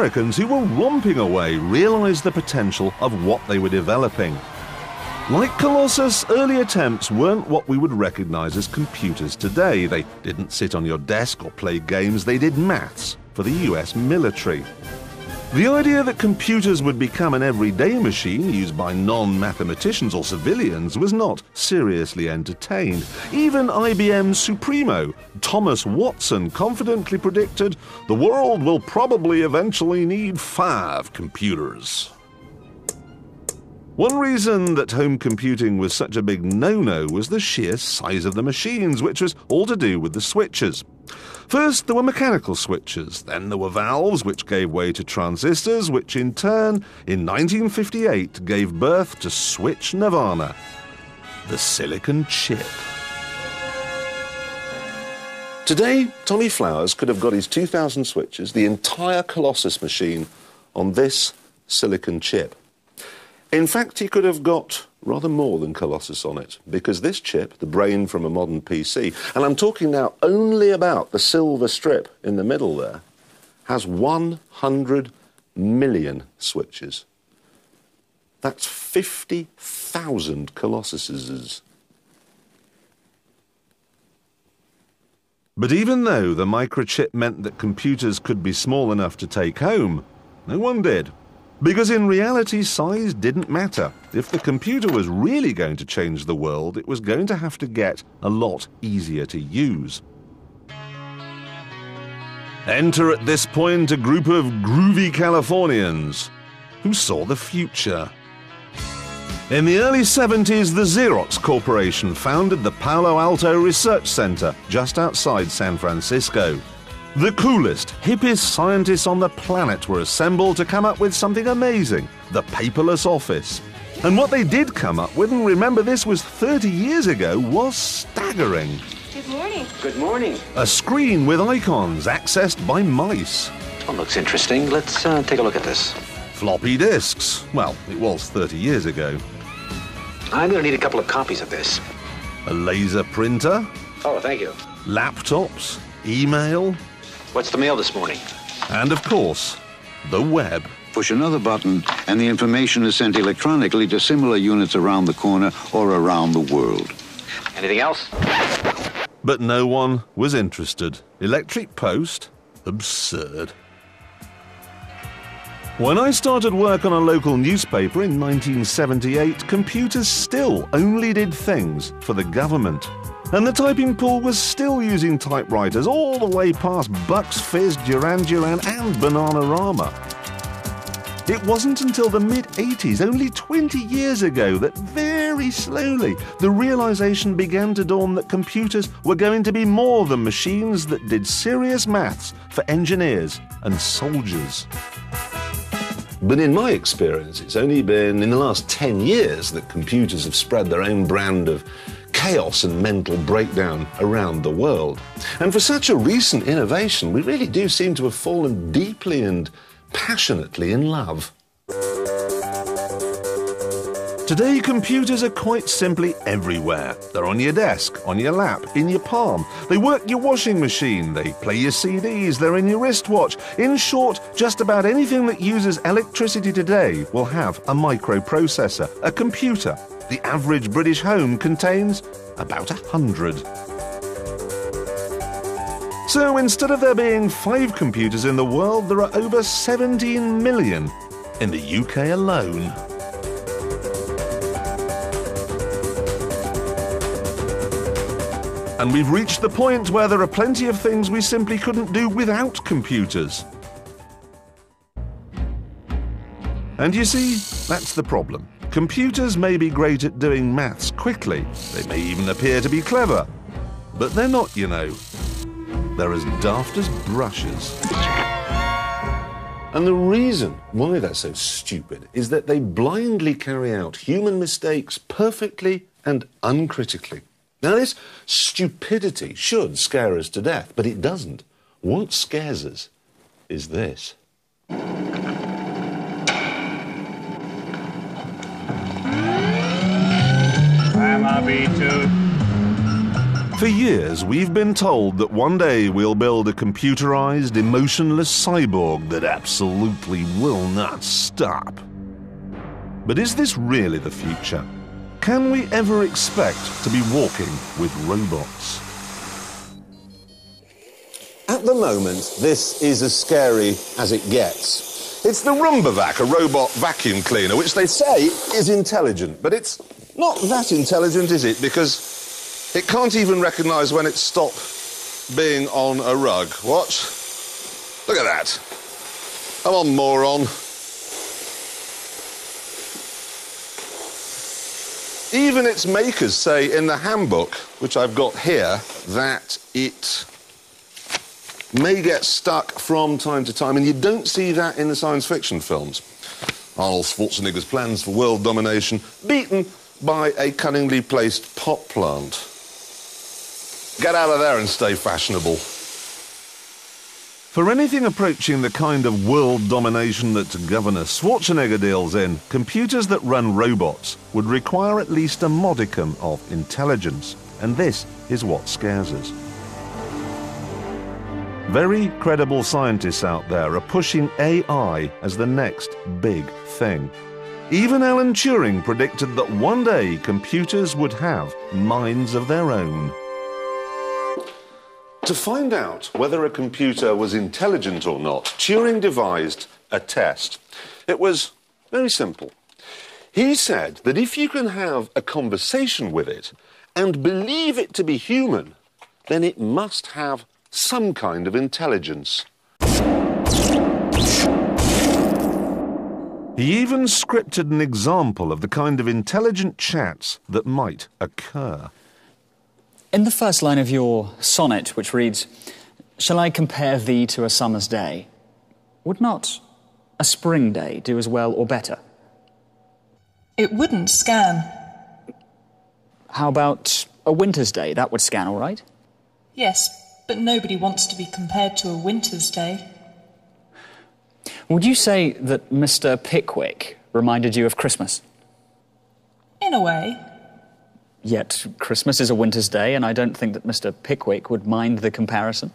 Americans who were romping away realised the potential of what they were developing. Like Colossus, early attempts weren't what we would recognise as computers today. They didn't sit on your desk or play games, they did maths for the US military. The idea that computers would become an everyday machine used by non-mathematicians or civilians was not seriously entertained. Even IBM's Supremo, Thomas Watson, confidently predicted the world will probably eventually need 5 computers. One reason that home computing was such a big no-no was the sheer size of the machines, which was all to do with the switches. First, there were mechanical switches, then there were valves, which gave way to transistors, which in turn, in 1958, gave birth to Switch Nirvana, the silicon chip. Today, Tommy Flowers could have got his 2,000 switches, the entire Colossus machine, on this silicon chip. In fact, he could have got rather more than Colossus on it, because this chip, the brain from a modern PC, and I'm talking now only about the silver strip in the middle there, has 100 million switches. That's 50,000 Colossuses. But even though the microchip meant that computers could be small enough to take home, no one did. Because in reality, size didn't matter. If the computer was really going to change the world, it was going to have to get a lot easier to use. Enter at this point a group of groovy Californians who saw the future. In the early 70s, the Xerox Corporation founded the Palo Alto Research Center just outside San Francisco. The coolest, hippest scientists on the planet were assembled to come up with something amazing, the paperless office. And what they did come up with, and remember this was 30 years ago, was staggering. Good morning. Good morning. A screen with icons accessed by mice. Well, looks interesting. Let's take a look at this. Floppy disks. Well, it was 30 years ago. I'm going to need a couple of copies of this. A laser printer. Oh, thank you. Laptops. Email. What's the mail this morning? And of course, the web. Push another button and the information is sent electronically to similar units around the corner or around the world. Anything else? But no one was interested. Electric post? Absurd. When I started work on a local newspaper in 1978, computers still only did things for the government. And the typing pool was still using typewriters all the way past Bucks Fizz, Duran Duran and Bananarama. It wasn't until the mid-80s, only 20 years ago, that very slowly the realization began to dawn that computers were going to be more than machines that did serious maths for engineers and soldiers. But in my experience, it's only been in the last 10 years that computers have spread their own brand of chaos and mental breakdown around the world. And for such a recent innovation, we really do seem to have fallen deeply and passionately in love. Today, computers are quite simply everywhere. They're on your desk, on your lap, in your palm. They work your washing machine, they play your CDs, they're in your wristwatch. In short, just about anything that uses electricity today will have a microprocessor, a computer. The average British home contains about 100. So instead of there being 5 computers in the world, there are over 17 million in the UK alone. And we've reached the point where there are plenty of things we simply couldn't do without computers. And you see, that's the problem. Computers may be great at doing maths quickly. They may even appear to be clever. But they're not, you know. They're as daft as brushes. And the reason why they're so stupid is that they blindly carry out human mistakes perfectly and uncritically. Now, this stupidity should scare us to death, but it doesn't. What scares us is this. I'm a B2. For years, we've been told that one day we'll build a computerized, emotionless cyborg that absolutely will not stop. But is this really the future? Can we ever expect to be walking with robots? At the moment, this is as scary as it gets. It's the Roomba-Vac, a robot vacuum cleaner, which they say is intelligent. But it's not that intelligent, is it? Because it can't even recognise when it's stopped being on a rug. Watch. Look at that. Come on, moron. Even its makers say in the handbook, which I've got here, that it may get stuck from time to time, and you don't see that in the science fiction films. Arnold Schwarzenegger's plans for world domination beaten by a cunningly placed pot plant. Get out of there and stay fashionable. For anything approaching the kind of world domination that Governor Schwarzenegger deals in, computers that run robots would require at least a modicum of intelligence, and this is what scares us. Very credible scientists out there are pushing AI as the next big thing. Even Alan Turing predicted that one day computers would have minds of their own. To find out whether a computer was intelligent or not, Turing devised a test. It was very simple. He said that if you can have a conversation with it and believe it to be human, then it must have some kind of intelligence. He even scripted an example of the kind of intelligent chats that might occur. In the first line of your sonnet, which reads, "Shall I compare thee to a summer's day?" would not a spring day do as well or better? It wouldn't scan. How about a winter's day? That would scan all right. Yes, but nobody wants to be compared to a winter's day. Would you say that Mr. Pickwick reminded you of Christmas? In a way. Yet Christmas is a winter's day, and I don't think that Mr. Pickwick would mind the comparison.